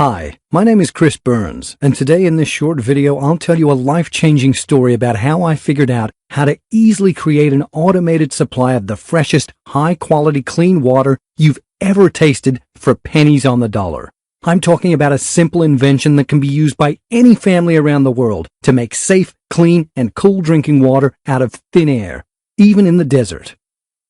Hi, my name is Chris Burns, and today in this short video I'll tell you a life-changing story about how I figured out how to easily create an automated supply of the freshest, high-quality clean water you've ever tasted for pennies on the dollar. I'm talking about a simple invention that can be used by any family around the world to make safe, clean, and cool drinking water out of thin air, even in the desert.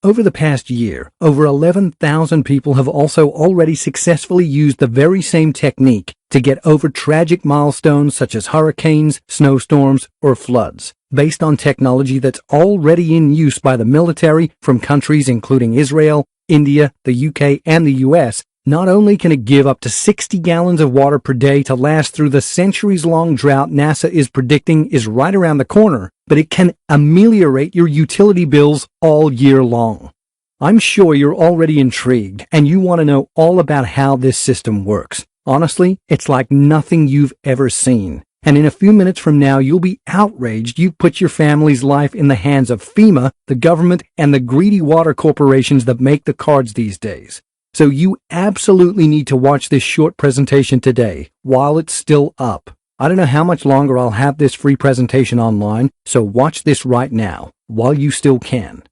Over the past year, over 11,000 people have also already successfully used the very same technique to get over tragic milestones such as hurricanes, snowstorms, or floods, based on technology that's already in use by the military from countries including Israel, India, the UK, and the US. Not only can it give up to 60 gallons of water per day to last through the centuries-long drought NASA is predicting is right around the corner, but it can ameliorate your utility bills all year long. I'm sure you're already intrigued and you want to know all about how this system works. Honestly, it's like nothing you've ever seen. And in a few minutes from now, you'll be outraged you put your family's life in the hands of FEMA, the government, and the greedy water corporations that make the cards these days. So you absolutely need to watch this short presentation today while it's still up. I don't know how much longer I'll have this free presentation online, so watch this right now while you still can.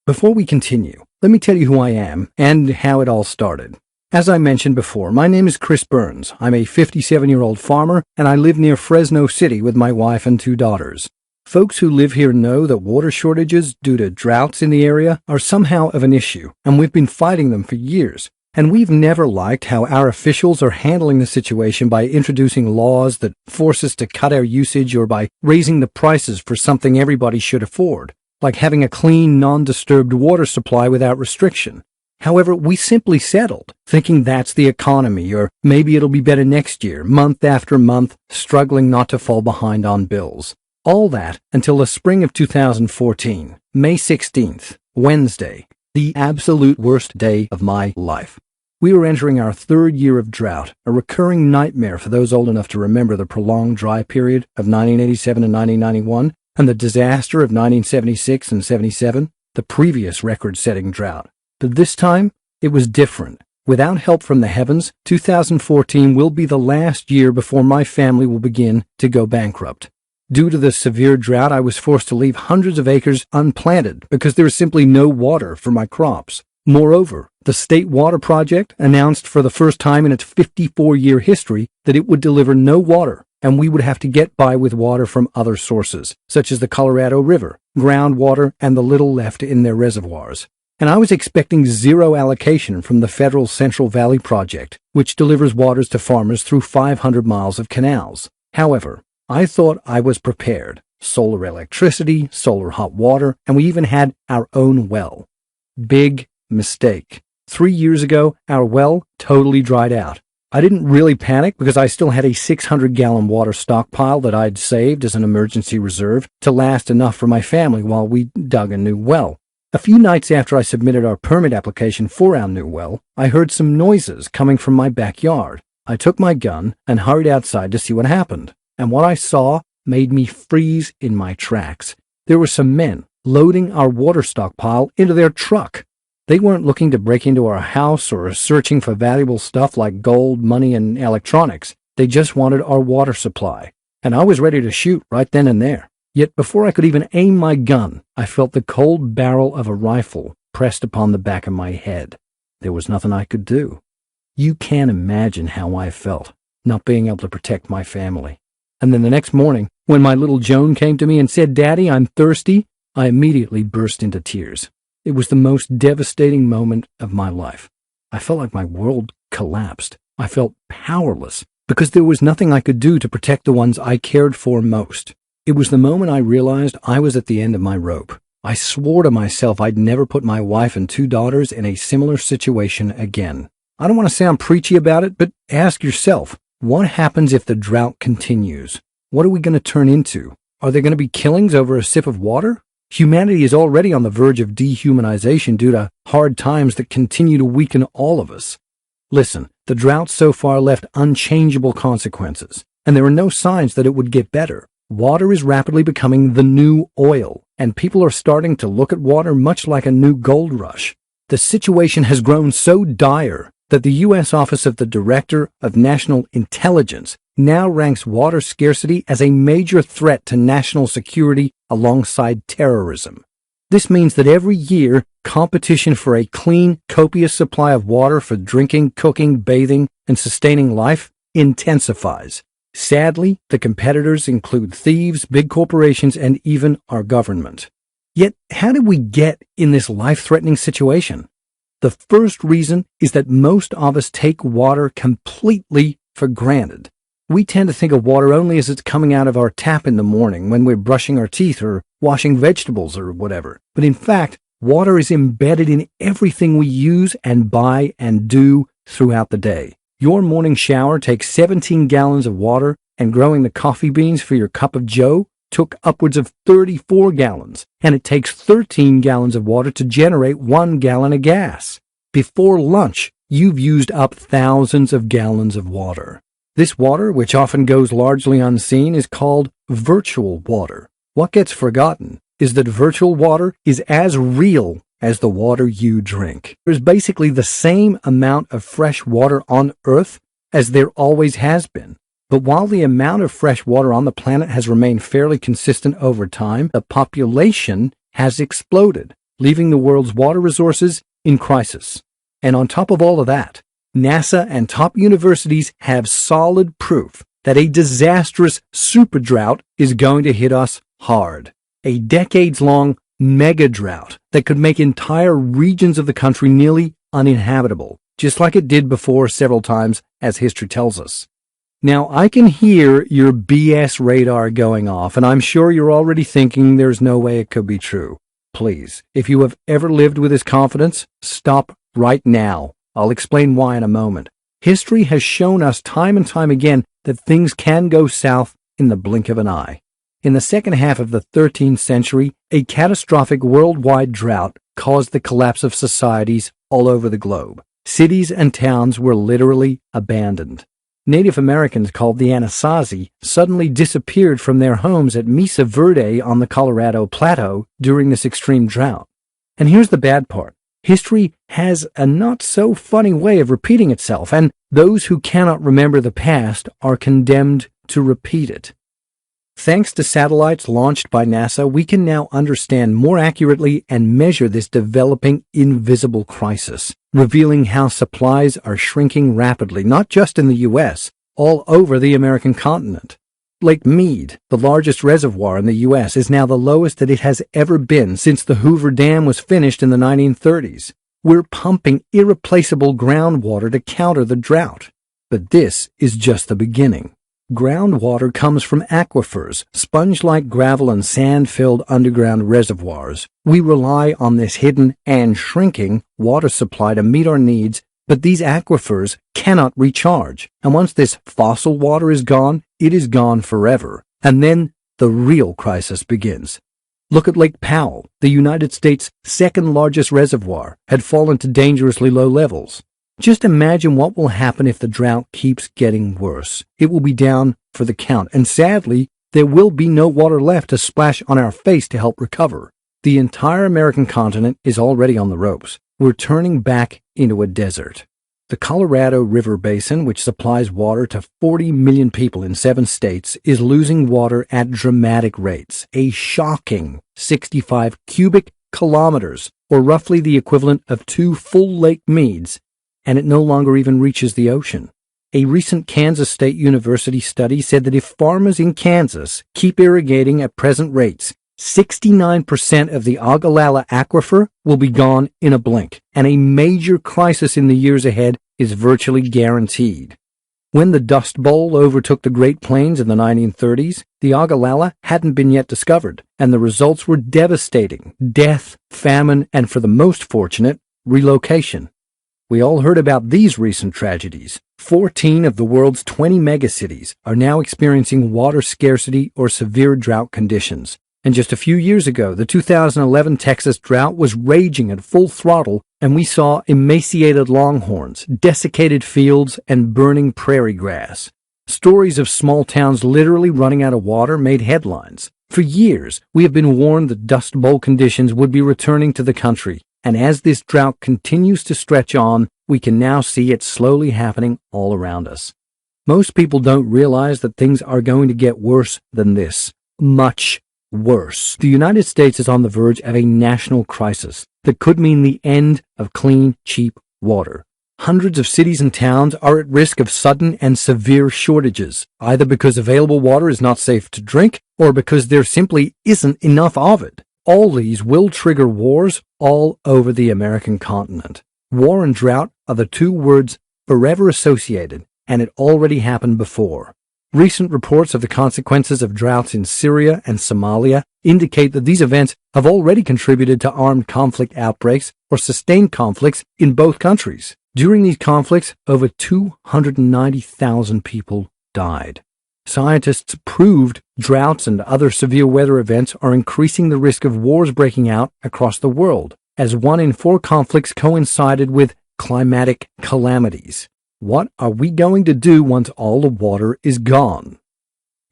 Before we continue, let me tell you who I am and how it all started. As I mentioned before, my name is Chris Burns. I'm a 57-year-old farmer, and I live near Fresno City with my wife and 2 daughters. Folks who live here know that water shortages due to droughts in the area are somehow of an issue, and we've been fighting them for years. And we've never liked how our officials are handling the situation by introducing laws that force us to cut our usage or by raising the prices for something everybody should afford, like having a clean, non-disturbed water supply without restriction. However, we simply settled, thinking that's the economy, or maybe it'll be better next year, month after month, struggling not to fall behind on bills. All that until the spring of 2014, May 16th, Wednesday, the absolute worst day of my life. We were entering our 3rd year of drought, a recurring nightmare for those old enough to remember the prolonged dry period of 1987 and 1991, and the disaster of 1976 and 77, the previous record-setting drought. But this time, it was different. Without help from the heavens, 2014 will be the last year before my family will begin to go bankrupt. Due to the severe drought, I was forced to leave hundreds of acres unplanted because there is simply no water for my crops. Moreover, the State Water Project announced for the first time in its 54-year history that it would deliver no water, and we would have to get by with water from other sources, such as the Colorado River, groundwater, and the little left in their reservoirs. And I was expecting zero allocation from the federal Central Valley Project, which delivers waters to farmers through 500 miles of canals. However, I thought I was prepared. Solar electricity, solar hot water, and we even had our own well. Big mistake. 3 years ago, our well totally dried out. I didn't really panic because I still had a 600-gallon water stockpile that I'd saved as an emergency reserve to last enough for my family while we dug a new well. A few nights after I submitted our permit application for our new well, I heard some noises coming from my backyard. I took my gun and hurried outside to see what happened. And what I saw made me freeze in my tracks. There were some men loading our water stockpile into their truck. They weren't looking to break into our house or searching for valuable stuff like gold, money, and electronics. They just wanted our water supply. And I was ready to shoot right then and there. Yet before I could even aim my gun, I felt the cold barrel of a rifle pressed upon the back of my head. There was nothing I could do. You can't imagine how I felt, not being able to protect my family. And then the next morning, when my little Joan came to me and said, "Daddy, I'm thirsty," I immediately burst into tears. It was the most devastating moment of my life. I felt like my world collapsed. I felt powerless because there was nothing I could do to protect the ones I cared for most. It was the moment I realized I was at the end of my rope. I swore to myself I'd never put my wife and 2 daughters in a similar situation again. I don't want to sound preachy about it, but ask yourself, what happens if the drought continues? What are we going to turn into? Are there going to be killings over a sip of water? Humanity is already on the verge of dehumanization due to hard times that continue to weaken all of us. Listen, the drought so far left unchangeable consequences, and there are no signs that it would get better. Water is rapidly becoming the new oil, and people are starting to look at water much like a new gold rush. The situation has grown so dire that the U.S. Office of the Director of National Intelligence now ranks water scarcity as a major threat to national security alongside terrorism. This means that every year, competition for a clean, copious supply of water for drinking, cooking, bathing, and sustaining life intensifies. Sadly, the competitors include thieves, big corporations, and even our government. Yet, how did we get in this life-threatening situation? The first reason is that most of us take water completely for granted. We tend to think of water only as it's coming out of our tap in the morning when we're brushing our teeth or washing vegetables or whatever. But in fact, water is embedded in everything we use and buy and do throughout the day. Your morning shower takes 17 gallons of water, and growing the coffee beans for your cup of joe took upwards of 34 gallons, and it takes 13 gallons of water to generate 1 gallon of gas. Before lunch, you've used up thousands of gallons of water. This water, which often goes largely unseen, is called virtual water. What gets forgotten is that virtual water is as real as the water you drink. There's basically the same amount of fresh water on Earth as there always has been. But while the amount of fresh water on the planet has remained fairly consistent over time, the population has exploded, leaving the world's water resources in crisis. And on top of all of that, NASA and top universities have solid proof that a disastrous super drought is going to hit us hard. A decades-long mega drought that could make entire regions of the country nearly uninhabitable, just like it did before several times, as history tells us. Now, I can hear your BS radar going off, and I'm sure you're already thinking there's no way it could be true. Please, if you have ever lived with this confidence, stop right now. I'll explain why in a moment. History has shown us time and time again that things can go south in the blink of an eye. In the second half of the 13th century, a catastrophic worldwide drought caused the collapse of societies all over the globe. Cities and towns were literally abandoned. Native Americans called the Anasazi suddenly disappeared from their homes at Mesa Verde on the Colorado Plateau during this extreme drought. And here's the bad part. History has a not-so-funny way of repeating itself, and those who cannot remember the past are condemned to repeat it. Thanks to satellites launched by NASA, we can now understand more accurately and measure this developing invisible crisis, revealing how supplies are shrinking rapidly, not just in the U.S., all over the American continent. Lake Mead, the largest reservoir in the U.S., is now the lowest that it has ever been since the Hoover Dam was finished in the 1930s. We're pumping irreplaceable groundwater to counter the drought. But this is just the beginning. Groundwater comes from aquifers, sponge-like gravel and sand-filled underground reservoirs. We rely on this hidden and shrinking water supply to meet our needs, but these aquifers cannot recharge. And once this fossil water is gone, it is gone forever. And then the real crisis begins. Look at Lake Powell, the United States' second-largest reservoir, had fallen to dangerously low levels. Just imagine what will happen if the drought keeps getting worse. It will be down for the count, and sadly, there will be no water left to splash on our face to help recover. The entire American continent is already on the ropes. We're turning back into a desert. The Colorado River Basin, which supplies water to 40 million people in 7 states, is losing water at dramatic rates, a shocking 65 cubic kilometers, or roughly the equivalent of 2 full Lake Meads, and it no longer even reaches the ocean. A recent Kansas State University study said that if farmers in Kansas keep irrigating at present rates, 69% of the Ogallala aquifer will be gone in a blink, and a major crisis in the years ahead is virtually guaranteed. When the Dust Bowl overtook the Great Plains in the 1930s, the Ogallala hadn't been yet discovered, and the results were devastating: death, famine, and for the most fortunate, relocation. We all heard about these recent tragedies. 14 of the world's 20 megacities are now experiencing water scarcity or severe drought conditions. And just a few years ago, the 2011 Texas drought was raging at full throttle, and we saw emaciated longhorns, desiccated fields, and burning prairie grass. Stories of small towns literally running out of water made headlines. For years, we have been warned that Dust Bowl conditions would be returning to the country, And as this drought continues to stretch on, we can now see it slowly happening all around us. Most people don't realize that things are going to get worse than this. Much worse. The United States is on the verge of a national crisis that could mean the end of clean, cheap water. Hundreds of cities and towns are at risk of sudden and severe shortages, either because available water is not safe to drink or because there simply isn't enough of it. All these will trigger wars all over the American continent. War and drought are the two words forever associated, and it already happened before. Recent reports of the consequences of droughts in Syria and Somalia indicate that these events have already contributed to armed conflict outbreaks or sustained conflicts in both countries. During these conflicts, over 290,000 people died. Scientists proved droughts and other severe weather events are increasing the risk of wars breaking out across the world, as 1 in 4 conflicts coincided with climatic calamities. What are we going to do once all the water is gone?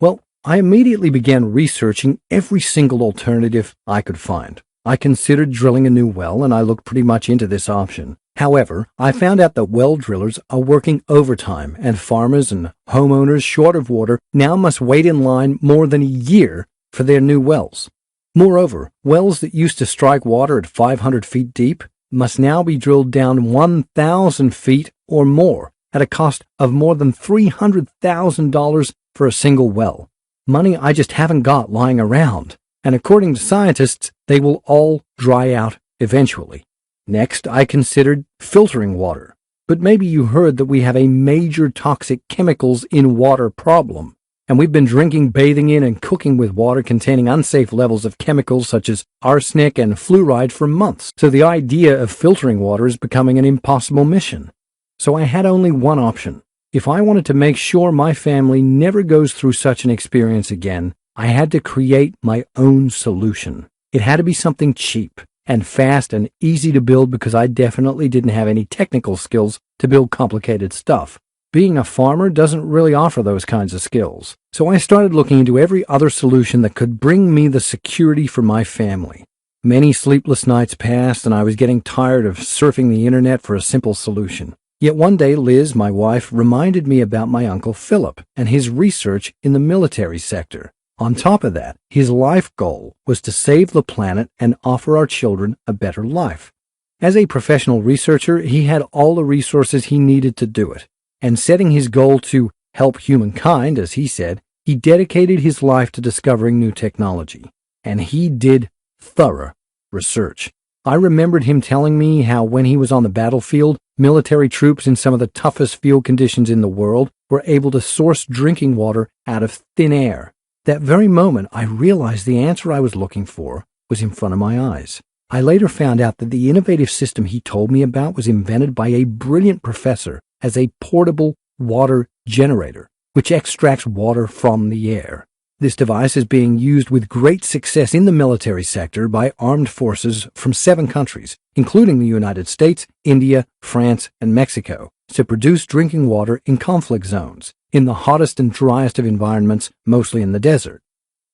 Well, I immediately began researching every single alternative I could find. I considered drilling a new well, and I looked pretty much into this option. However, I found out that well drillers are working overtime, and farmers and homeowners short of water now must wait in line more than a year for their new wells. Moreover, wells that used to strike water at 500 feet deep must now be drilled down 1,000 feet or more at a cost of more than $300,000 for a single well. Money I just haven't got lying around, and according to scientists, they will all dry out eventually. Next, I considered filtering water. But maybe you heard that we have a major toxic chemicals in water problem, and we've been drinking, bathing in, and cooking with water containing unsafe levels of chemicals such as arsenic and fluoride for months. So the idea of filtering water is becoming an impossible mission. So I had only one option. If I wanted to make sure my family never goes through such an experience again, I had to create my own solution. It had to be something cheap and fast and easy to build because I definitely didn't have any technical skills to build complicated stuff. Being a farmer doesn't really offer those kinds of skills. So I started looking into every other solution that could bring me the security for my family. Many sleepless nights passed, and I was getting tired of surfing the internet for a simple solution. Yet one day Liz, my wife, reminded me about my Uncle Philip and his research in the military sector. On top of that, his life goal was to save the planet and offer our children a better life. As a professional researcher, he had all the resources he needed to do it. And setting his goal to help humankind, as he said, he dedicated his life to discovering new technology. And he did thorough research. I remembered him telling me how when he was on the battlefield, military troops in some of the toughest field conditions in the world were able to source drinking water out of thin air. That very moment, I realized the answer I was looking for was in front of my eyes. I later found out that the innovative system he told me about was invented by a brilliant professor as a portable water generator, which extracts water from the air. This device is being used with great success in the military sector by armed forces from 7 countries, including the United States, India, France, and Mexico, to produce drinking water in conflict zones, in the hottest and driest of environments, mostly in the desert.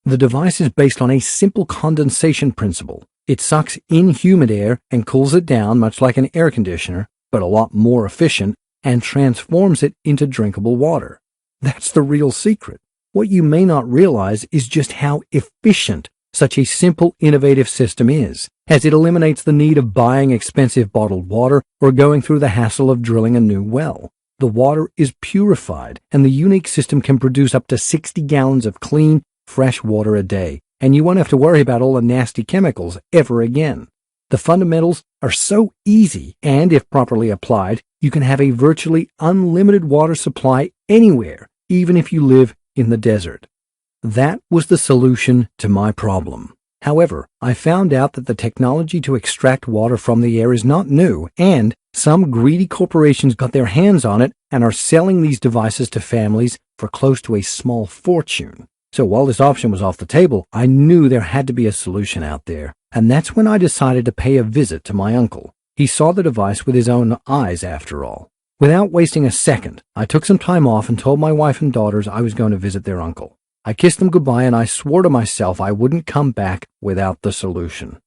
The device is based on a simple condensation principle. It sucks in humid air and cools it down much like an air conditioner, but a lot more efficient, and transforms it into drinkable water. That's the real secret. What you may not realize is just how efficient such a simple, innovative system is, as it eliminates the need of buying expensive bottled water or going through the hassle of drilling a new well. The water is purified, and the unique system can produce up to 60 gallons of clean, fresh water a day, and you won't have to worry about all the nasty chemicals ever again. The fundamentals are so easy, and if properly applied, you can have a virtually unlimited water supply anywhere, even if you live in the desert. That was the solution to my problem. However, I found out that the technology to extract water from the air is not new, and some greedy corporations got their hands on it and are selling these devices to families for close to a small fortune. So while this option was off the table, I knew there had to be a solution out there, and that's when I decided to pay a visit to my uncle. He saw the device with his own eyes, after all. Without wasting a second, I took some time off and told my wife and daughters I was going to visit their uncle. I kissed them goodbye, and I swore to myself I wouldn't come back without the solution.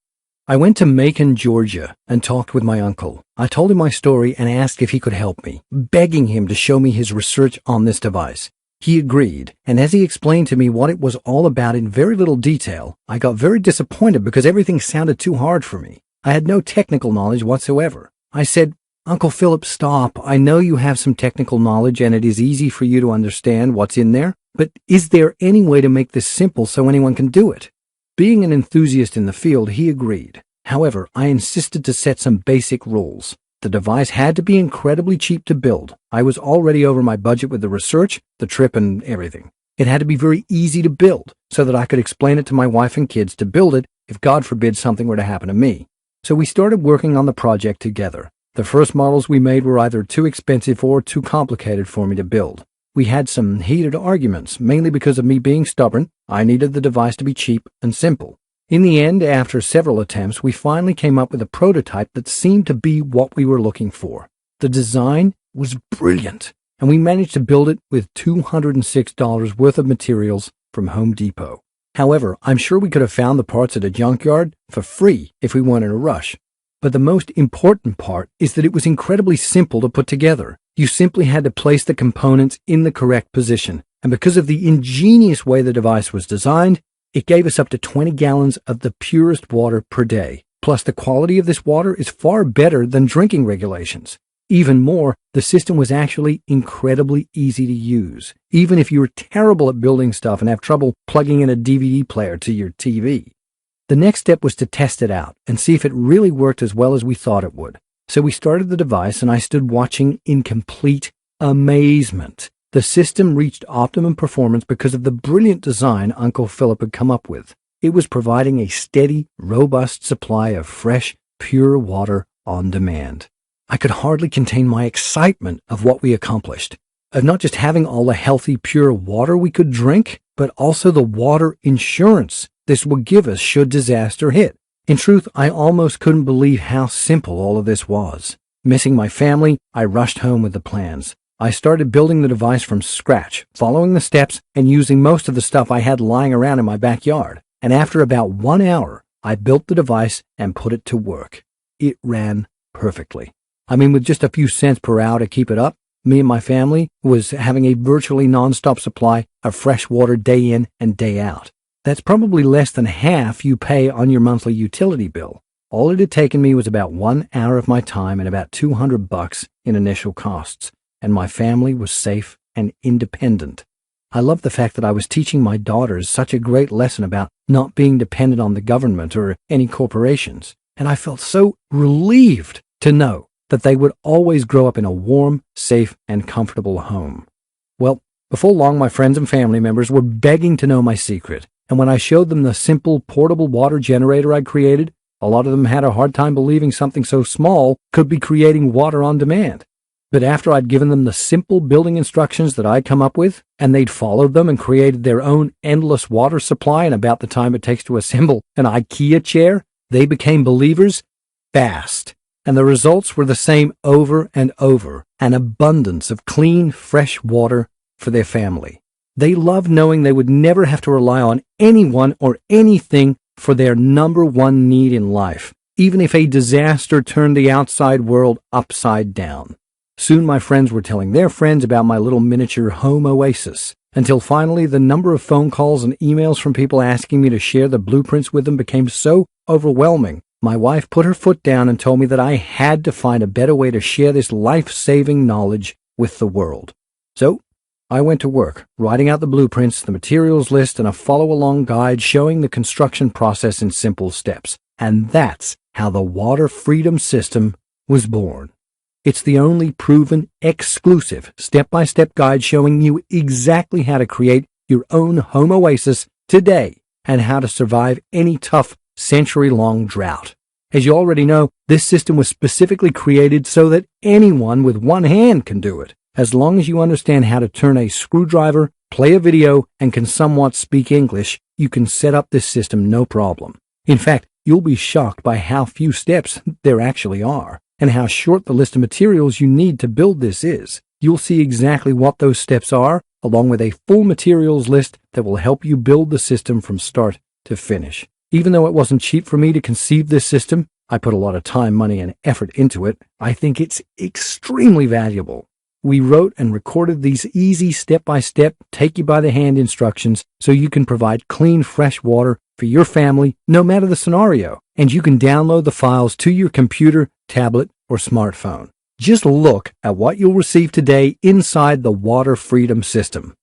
I went to Macon, Georgia, and talked with my uncle. I told him my story and asked if he could help me, begging him to show me his research on this device. He agreed, and as he explained to me what it was all about in very little detail, I got very disappointed because everything sounded too hard for me. I had no technical knowledge whatsoever. I said, "Uncle Philip, stop. I know you have some technical knowledge and it is easy for you to understand what's in there, but is there any way to make this simple so anyone can do it?" Being an enthusiast in the field, he agreed. However, I insisted to set some basic rules. The device had to be incredibly cheap to build. I was already over my budget with the research, the trip, and everything. It had to be very easy to build so that I could explain it to my wife and kids to build it if God forbid something were to happen to me. So we started working on the project together. The first models we made were either too expensive or too complicated for me to build. We had some heated arguments, mainly because of me being stubborn. I needed the device to be cheap and simple. In the end, after several attempts, we finally came up with a prototype that seemed to be what we were looking for. The design was brilliant, and we managed to build it with $206 worth of materials from Home Depot. However, I'm sure we could have found the parts at a junkyard for free if we weren't in a rush. But the most important part is that it was incredibly simple to put together. You simply had to place the components in the correct position, and because of the ingenious way the device was designed, it gave us up to 20 gallons of the purest water per day. Plus, the quality of this water is far better than drinking regulations. Even more, the system was actually incredibly easy to use, even if you were terrible at building stuff and have trouble plugging in a DVD player to your TV. The next step was to test it out and see if it really worked as well as we thought it would. So we started the device and I stood watching in complete amazement. The system reached optimum performance because of the brilliant design Uncle Philip had come up with. It was providing a steady, robust supply of fresh, pure water on demand. I could hardly contain my excitement of what we accomplished, of not just having all the healthy, pure water we could drink, but also the water insurance this would give us should disaster hit. In truth, I almost couldn't believe how simple all of this was. Missing my family, I rushed home with the plans. I started building the device from scratch, following the steps and using most of the stuff I had lying around in my backyard. And after about 1 hour, I built the device and put it to work. It ran perfectly. I mean, with just a few cents per hour to keep it up, me and my family was having a virtually non-stop supply of fresh water day in and day out. That's probably less than half you pay on your monthly utility bill. All it had taken me was about 1 hour of my time and about $200 in initial costs. And my family was safe and independent. I love the fact that I was teaching my daughters such a great lesson about not being dependent on the government or any corporations, and I felt so relieved to know that they would always grow up in a warm, safe, and comfortable home. Well, before long, my friends and family members were begging to know my secret, and when I showed them the simple portable water generator I'd created, a lot of them had a hard time believing something so small could be creating water on demand. But after I'd given them the simple building instructions that I'd come up with, and they'd followed them and created their own endless water supply in about the time it takes to assemble an IKEA chair, they became believers fast. And the results were the same over and over, an abundance of clean, fresh water for their family. They loved knowing they would never have to rely on anyone or anything for their number one need in life, even if a disaster turned the outside world upside down. Soon my friends were telling their friends about my little miniature home oasis, until finally the number of phone calls and emails from people asking me to share the blueprints with them became so overwhelming. My wife put her foot down and told me that I had to find a better way to share this life-saving knowledge with the world. So I went to work, writing out the blueprints, the materials list, and a follow-along guide showing the construction process in simple steps. And that's how the Water Freedom System was born. It's the only proven, exclusive, step-by-step guide showing you exactly how to create your own home oasis today and how to survive any tough, century-long drought. As you already know, this system was specifically created so that anyone with one hand can do it. As long as you understand how to turn a screwdriver, play a video, and can somewhat speak English, you can set up this system no problem. In fact, you'll be shocked by how few steps there actually are, and how short the list of materials you need to build this is. You'll see exactly what those steps are, along with a full materials list that will help you build the system from start to finish. Even though it wasn't cheap for me to conceive this system, I put a lot of time, money, and effort into it. I think it's extremely valuable. We wrote and recorded these easy step-by-step, take-you-by-the-hand instructions so you can provide clean, fresh water for your family, no matter the scenario, and you can download the files to your computer, tablet, or smartphone. Just look at what you'll receive today inside the Water Freedom System.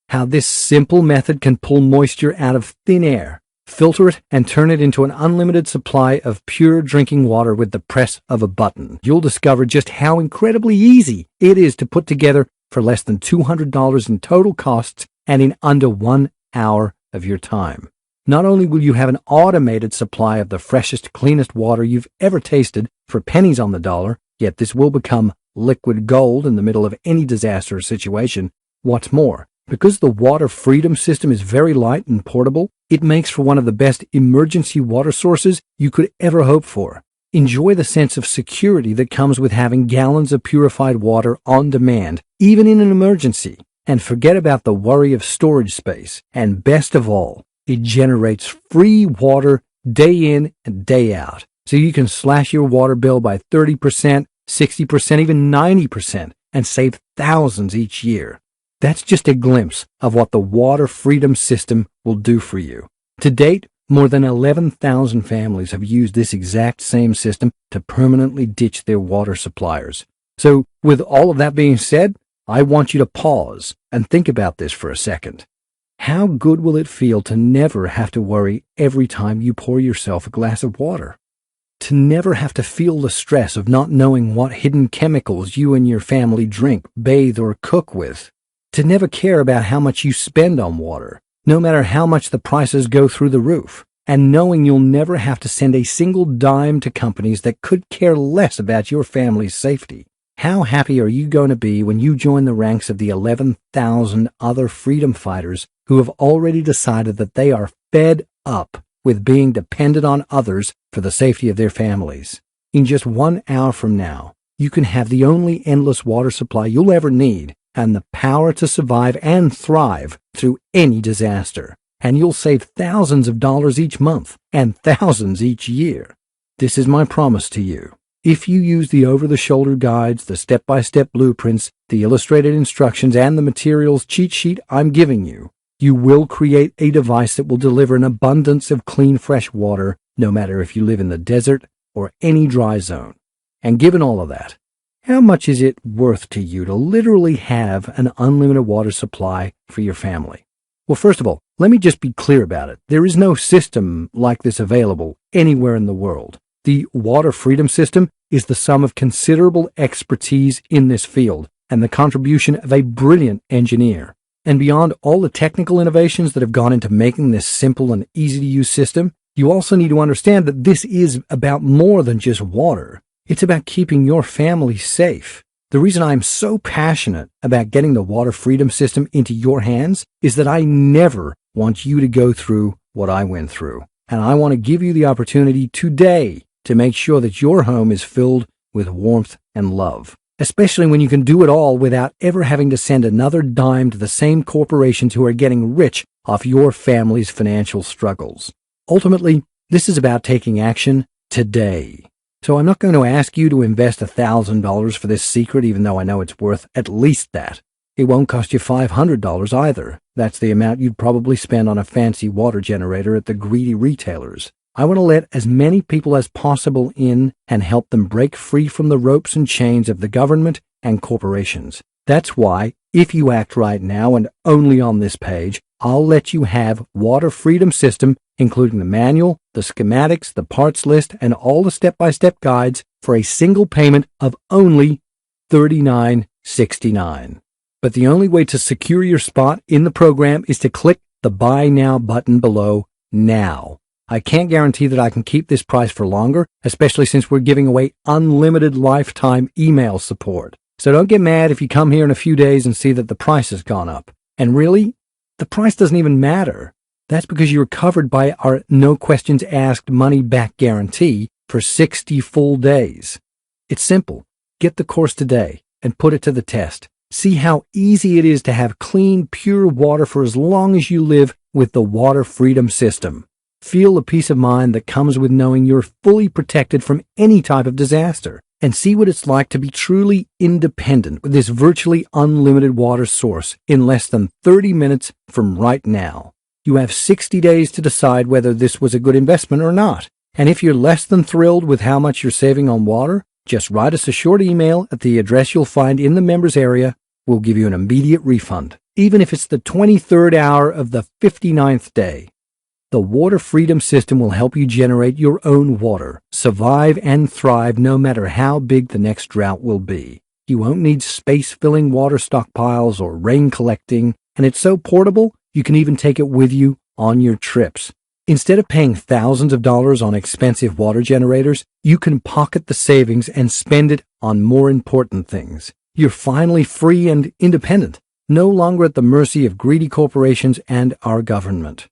How this simple method can pull moisture out of thin air, filter it, and turn it into an unlimited supply of pure drinking water with the press of a button. You'll discover just how incredibly easy it is to put together for less than $200 in total costs and in under 1 hour of your time. Not only will you have an automated supply of the freshest, cleanest water you've ever tasted for pennies on the dollar, yet this will become liquid gold in the middle of any disaster or situation. What's more, because the Water Freedom System is very light and portable, it makes for one of the best emergency water sources you could ever hope for. Enjoy the sense of security that comes with having gallons of purified water on demand, even in an emergency. And forget about the worry of storage space. And best of all, it generates free water day in and day out. So you can slash your water bill by 30%, 60%, even 90%, and save thousands each year. That's just a glimpse of what the Water Freedom System will do for you. To date, more than 11,000 families have used this exact same system to permanently ditch their water suppliers. So, with all of that being said, I want you to pause and think about this for a second. How good will it feel to never have to worry every time you pour yourself a glass of water? To never have to feel the stress of not knowing what hidden chemicals you and your family drink, bathe, or cook with? To never care about how much you spend on water, no matter how much the prices go through the roof, and knowing you'll never have to send a single dime to companies that could care less about your family's safety. How happy are you going to be when you join the ranks of the 11,000 other freedom fighters who have already decided that they are fed up with being dependent on others for the safety of their families? In just 1 hour from now, you can have the only endless water supply you'll ever need, and the power to survive and thrive through any disaster. And you'll save thousands of dollars each month and thousands each year. This is my promise to you. If you use the over-the-shoulder guides, the step-by-step blueprints, the illustrated instructions, and the materials cheat sheet I'm giving you, you will create a device that will deliver an abundance of clean, fresh water, no matter if you live in the desert or any dry zone. And given all of that, how much is it worth to you to literally have an unlimited water supply for your family? Well, first of all, let me just be clear about it. There is no system like this available anywhere in the world. The Water Freedom System is the sum of considerable expertise in this field and the contribution of a brilliant engineer. And beyond all the technical innovations that have gone into making this simple and easy-to-use system, you also need to understand that this is about more than just water. It's about keeping your family safe. The reason I'm so passionate about getting the Water Freedom System into your hands is that I never want you to go through what I went through. And I want to give you the opportunity today to make sure that your home is filled with warmth and love, especially when you can do it all without ever having to send another dime to the same corporations who are getting rich off your family's financial struggles. Ultimately, this is about taking action today. So I'm not going to ask you to invest $1,000 for this secret, even though I know it's worth at least that. It won't cost you $500 either. That's the amount you'd probably spend on a fancy water generator at the greedy retailers. I want to let as many people as possible in and help them break free from the ropes and chains of the government and corporations. That's why, if you act right now and only on this page, I'll let you have Water Freedom System, including the manual, the schematics, the parts list, and all the step-by-step guides for a single payment of only $39.69. But the only way to secure your spot in the program is to click the Buy Now button below now. I can't guarantee that I can keep this price for longer, especially since we're giving away unlimited lifetime email support. So don't get mad if you come here in a few days and see that the price has gone up. And really, the price doesn't even matter. That's because you're covered by our no questions asked money back guarantee for 60 full days. It's simple. Get the course today and put it to the test. See how easy it is to have clean, pure water for as long as you live with the Water Freedom System. Feel the peace of mind that comes with knowing you're fully protected from any type of disaster, and see what it's like to be truly independent with this virtually unlimited water source in less than 30 minutes from right now. You have 60 days to decide whether this was a good investment or not. And if you're less than thrilled with how much you're saving on water, just write us a short email at the address you'll find in the members area. We'll give you an immediate refund, even if it's the 23rd hour of the 59th day. The Water Freedom System will help you generate your own water, survive and thrive no matter how big the next drought will be. You won't need space-filling water stockpiles or rain collecting, and it's so portable you can even take it with you on your trips. Instead of paying thousands of dollars on expensive water generators, you can pocket the savings and spend it on more important things. You're finally free and independent, no longer at the mercy of greedy corporations and our government.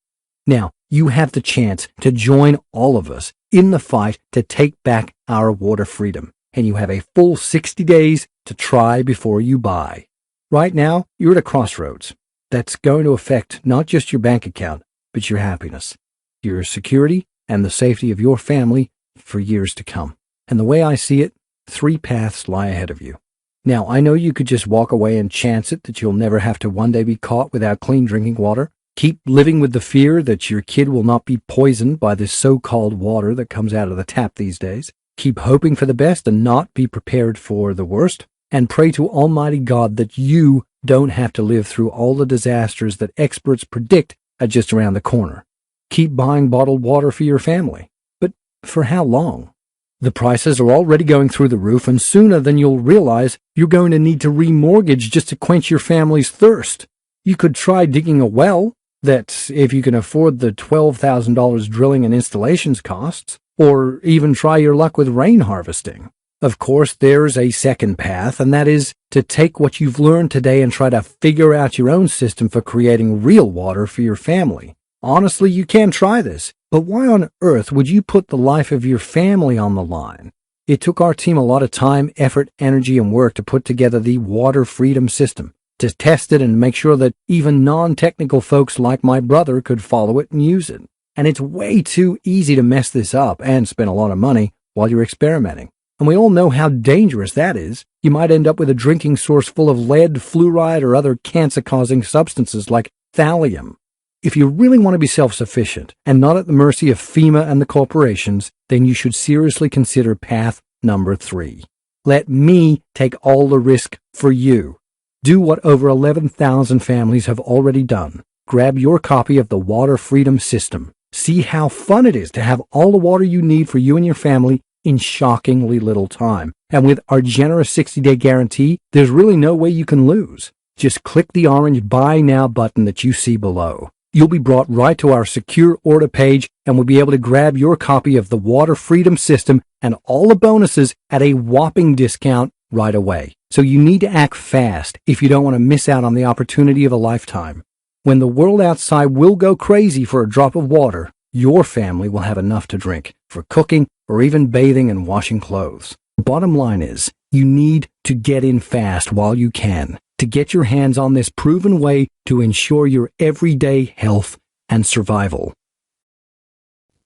Now, you have the chance to join all of us in the fight to take back our water freedom, and you have a full 60 days to try before you buy. Right now, you're at a crossroads that's going to affect not just your bank account, but your happiness, your security, and the safety of your family for years to come. And the way I see it, 3 paths lie ahead of you. Now, I know you could just walk away and chance it that you'll never have to one day be caught without clean drinking water. Keep living with the fear that your kid will not be poisoned by this so-called water that comes out of the tap these days. Keep hoping for the best and not be prepared for the worst. And pray to Almighty God that you don't have to live through all the disasters that experts predict are just around the corner. Keep buying bottled water for your family. But for how long? The prices are already going through the roof, and sooner than you'll realize, you're going to need to remortgage just to quench your family's thirst. You could try digging a well, that if you can afford the $12,000 drilling and installations costs, or even try your luck with rain harvesting. Of course, there's a second path, and that is to take what you've learned today and try to figure out your own system for creating real water for your family. Honestly, you can try this, but why on earth would you put the life of your family on the line? It took our team a lot of time, effort, energy, and work to put together the Water Freedom System, to test it and make sure that even non-technical folks like my brother could follow it and use it. And it's way too easy to mess this up and spend a lot of money while you're experimenting. And we all know how dangerous that is. You might end up with a drinking source full of lead, fluoride, or other cancer-causing substances like thallium. If you really want to be self-sufficient and not at the mercy of FEMA and the corporations, then you should seriously consider path number 3. Let me take all the risk for you. Do what over 11,000 families have already done. Grab your copy of the Water Freedom System. See how fun it is to have all the water you need for you and your family in shockingly little time. And with our generous 60-day guarantee, there's really no way you can lose. Just click the orange Buy Now button that you see below. You'll be brought right to our secure order page and will be able to grab your copy of the Water Freedom System and all the bonuses at a whopping discount right away. So you need to act fast if you don't want to miss out on the opportunity of a lifetime. When the world outside will go crazy for a drop of water, your family will have enough to drink for cooking or even bathing and washing clothes. The bottom line is, you need to get in fast while you can to get your hands on this proven way to ensure your everyday health and survival.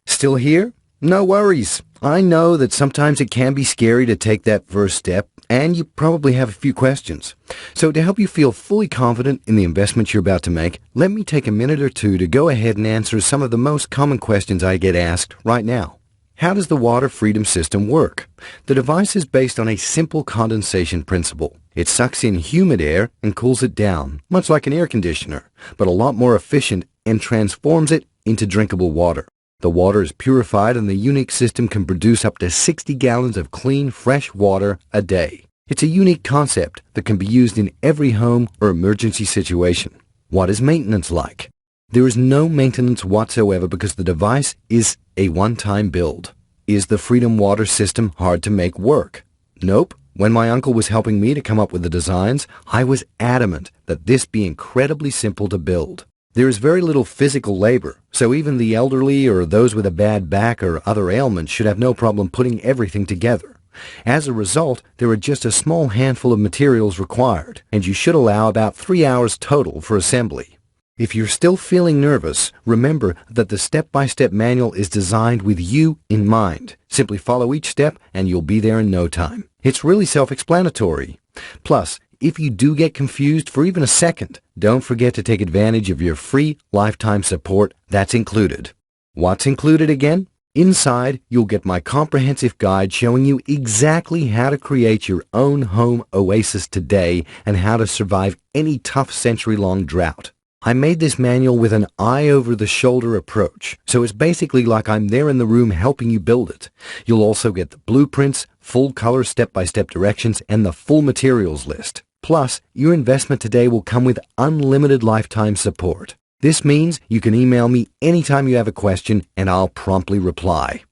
Still here? No worries. I know that sometimes it can be scary to take that first step, and you probably have a few questions. So to help you feel fully confident in the investment you're about to make, let me take a minute or two to go ahead and answer some of the most common questions I get asked right now. How does the Water Freedom System work? The device is based on a simple condensation principle. It sucks in humid air and cools it down, much like an air conditioner, but a lot more efficient, and transforms it into drinkable water. The water is purified, and the unique system can produce up to 60 gallons of clean, fresh water a day. It's a unique concept that can be used in every home or emergency situation. What is maintenance like? There is no maintenance whatsoever because the device is a one-time build. Is the Freedom Water System hard to make work? Nope. When my uncle was helping me to come up with the designs, I was adamant that this be incredibly simple to build. There is very little physical labor, so even the elderly or those with a bad back or other ailments should have no problem putting everything together. As a result, there are just a small handful of materials required, and you should allow about 3 hours total for assembly. If you're still feeling nervous, remember that the step-by-step manual is designed with you in mind. Simply follow each step and you'll be there in no time. It's really self-explanatory. Plus, if you do get confused for even a second, don't forget to take advantage of your free lifetime support that's included. What's included again? Inside, you'll get my comprehensive guide showing you exactly how to create your own home oasis today and how to survive any tough century-long drought. I made this manual with an eye-over-the-shoulder approach, so it's basically like I'm there in the room helping you build it. You'll also get the blueprints, full-color step-by-step directions, and the full materials list. Plus, your investment today will come with unlimited lifetime support. This means you can email me anytime you have a question, and I'll promptly reply.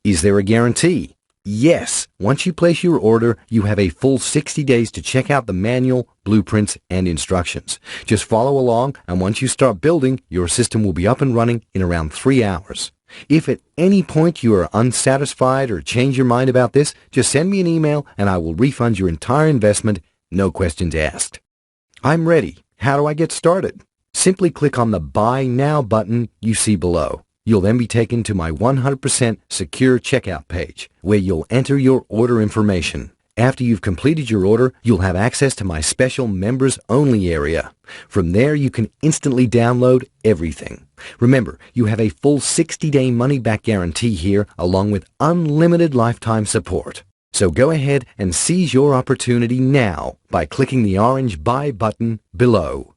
Is there a guarantee? Yes. Once you place your order, you have a full 60 days to check out the manual, blueprints, and instructions. Just follow along, and once you start building, your system will be up and running in around 3 hours. If at any point you are unsatisfied or change your mind about this, just send me an email and I will refund your entire investment, no questions asked. I'm ready. How do I get started? Simply click on the Buy Now button you see below. You'll then be taken to my 100% secure checkout page, where you'll enter your order information. After you've completed your order, you'll have access to my special members-only area. From there, you can instantly download everything. Remember, you have a full 60-day money-back guarantee here, along with unlimited lifetime support. So go ahead and seize your opportunity now by clicking the orange Buy button below.